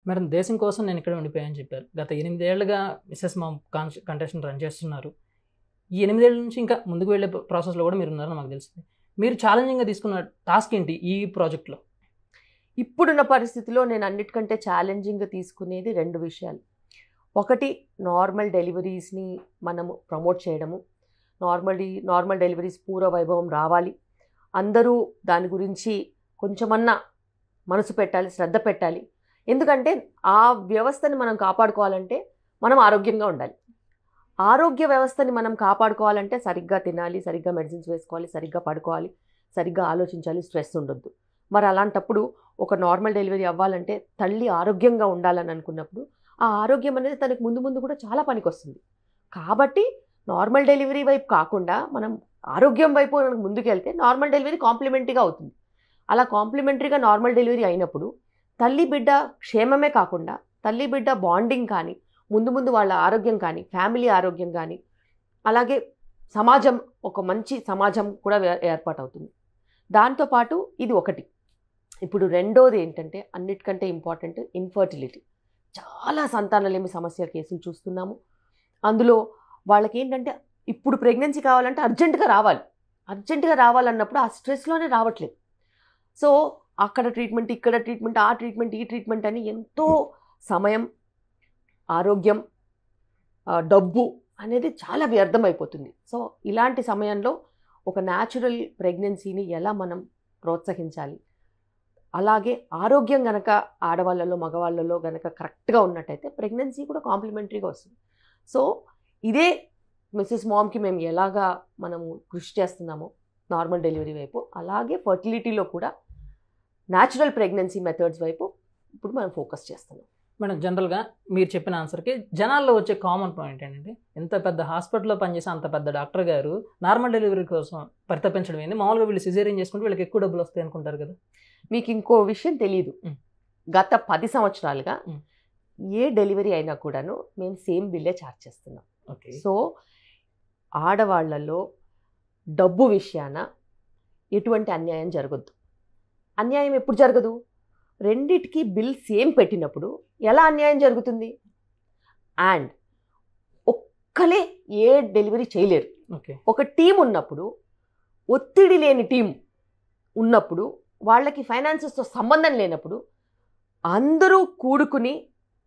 Madam దేశం కోసం నేను ఇక్కడ ఉండిపోయాను చెప్పారు. గత 8 ఏళ్లుగా మిసెస్ మామ్ కంటెస్టెంట్ రన్ చేస్తున్నారు. ఈ 8 ఏళ్ల నుంచి ఇంకా ముందుకు వెళ్ళే ప్రాసెస్‌లో కూడా మీరున్నారని మాకు తెలిసింది. మీరు ఛాలెంజింగ్‌గా తీసుకున్న టాస్క్ ఏంటి ఈ ప్రాజెక్ట్‌లో? ఇప్పుడున్న పరిస్థితిలో నేను అన్నిటికంటే ఛాలెంజింగ్‌గా తీసుకునేది 2 విషయాలు. ఒకటి నార్మల్ డెలివరీస్‌ని మనము ప్రమోట్ చేయడము. నార్మల్ డెలివరీస్ పూర్వ వైభవం రావాలి. అందరూ దాని గురించి కొంచెమన్నా మనసు పెట్టాలి, శ్రద్ధ పెట్టాలి. ఎందుకంటే ఆ వ్యవస్థని మనం కాపాడుకోవాలంటే మనం ఆరోగ్యంగా ఉండాలి. ఆరోగ్య వ్యవస్థని మనం కాపాడుకోవాలంటే సరిగ్గా తినాలి, సరిగ్గా మెడిసిన్స్ వేసుకోవాలి, సరిగ్గా పడుకోవాలి, సరిగ్గా ఆలోచించాలి, స్ట్రెస్ ఉండొద్దు. మరి అలాంటప్పుడు ఒక నార్మల్ డెలివరీ అవ్వాలంటే తల్లి ఆరోగ్యంగా ఉండాలని అనుకున్నప్పుడు ఆ ఆరోగ్యం అనేది తనకు ముందు ముందు కూడా చాలా పనికొస్తుంది. కాబట్టి నార్మల్ డెలివరీ వైపు కాకుండా మనం ఆరోగ్యం వైపు మనకు ముందుకెళ్తే నార్మల్ డెలివరీ కాంప్లిమెంటరీగా అవుతుంది. అలా కాంప్లిమెంటరీగా నార్మల్ డెలివరీ అయినప్పుడు తల్లి బిడ్డ క్షేమమే కాకుండా తల్లి బిడ్డ బాండింగ్ కానీ, ముందు ముందు వాళ్ళ ఆరోగ్యం కానీ, ఫ్యామిలీ ఆరోగ్యం కానీ, అలాగే సమాజం ఒక మంచి సమాజం కూడా ఏర్పాటవుతుంది. దాంతోపాటు ఇది ఒకటి. ఇప్పుడు రెండోది ఏంటంటే అన్నిటికంటే ఇంపార్టెంట్ ఇన్ఫర్టిలిటీ. చాలా సంతానలేమి సమస్య కేసులు చూస్తున్నాము. అందులో వాళ్ళకి ఏంటంటే ఇప్పుడు ప్రెగ్నెన్సీ కావాలంటే అర్జెంటుగా రావాలన్నప్పుడు ఆ స్ట్రెస్లోనే రావట్లేదు. సో అక్కడ ట్రీట్మెంట్, ఇక్కడ ట్రీట్మెంట్, ఆ ట్రీట్మెంట్, ఈ ట్రీట్మెంట్ అని ఎంతో సమయం, ఆరోగ్యం, డబ్బు అనేది చాలా వ్యర్థమైపోతుంది. సో ఇలాంటి సమయంలో ఒక న్యాచురల్ ప్రెగ్నెన్సీని ఎలా మనం ప్రోత్సహించాలి, అలాగే ఆరోగ్యం గనక ఆడవాళ్ళలో మగవాళ్ళలో గనక కరెక్ట్గా ఉన్నట్టయితే ప్రెగ్నెన్సీ కూడా కాంప్లిమెంటరీగా వస్తుంది. సో ఇదే మిసెస్ మామ్కి మేము ఎలాగా మనము కృషి చేస్తున్నామో నార్మల్ డెలివరీ వైపు, అలాగే ఫర్టిలిటీలో కూడా న్యాచురల్ ప్రెగ్నెన్సీ మెథడ్స్ వైపు ఇప్పుడు మనం ఫోకస్ చేస్తున్నాం. మేడం జనరల్గా మీరు చెప్పిన ఆన్సర్కి జనాల్లో వచ్చే కామన్ పాయింట్ ఏంటంటే, ఎంత పెద్ద హాస్పిటల్లో పనిచేసే అంత పెద్ద డాక్టర్ గారు నార్మల్ డెలివరీ కోసం పరితపించడం ఏంది, మామూలుగా వీళ్ళు సిజేరియన్ చేసుకుంటే వీళ్ళకి ఎక్కువ డబ్బులు వస్తాయి అనుకుంటారు కదా. మీకు ఇంకో విషయం తెలియదు, గత 10 సంవత్సరాలుగా ఏ డెలివరీ అయినా కూడాను మేము సేమ్ బిల్లే ఛార్జ్ చేస్తున్నాం. ఓకే. సో ఆడవాళ్లలో డబ్బు విషయాన ఎటువంటి అన్యాయం జరగద్దు. అన్యాయం ఎప్పుడు జరగదు? రెండిటికి బిల్ సేమ్ పెట్టినప్పుడు ఎలా అన్యాయం జరుగుతుంది? అండ్ ఒక్కలే ఏ డెలివరీ చేయలేరు. ఓకే. ఒక టీం ఉన్నప్పుడు, ఒత్తిడి లేని టీం ఉన్నప్పుడు, వాళ్ళకి ఫైనాన్సెస్తో సంబంధం లేనప్పుడు అందరూ కూడుకుని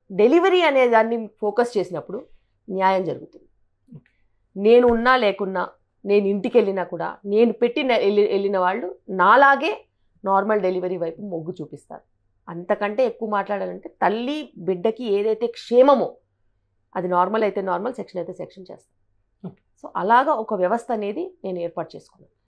డెలివరీ అనే దాన్ని ఫోకస్ చేసినప్పుడు న్యాయం జరుగుతుంది. నేను ఉన్నా లేకున్నా, నేను ఇంటికి వెళ్ళినా కూడా, నేను వెళ్ళిన వాళ్ళు నాలాగే నార్మల్ డెలివరీ వైపు మొగ్గు చూపిస్తారు. అంతకంటే ఎక్కువ మాట్లాడాలంటే తల్లి బిడ్డకి ఏదైతే క్షేమమో అది నార్మల్ అయితే నార్మల్, సెక్షన్ అయితే సెక్షన్ చేస్తాను. సో అలాగా ఒక వ్యవస్థ అనేది నేను ఏర్పాటు చేసుకున్నాను.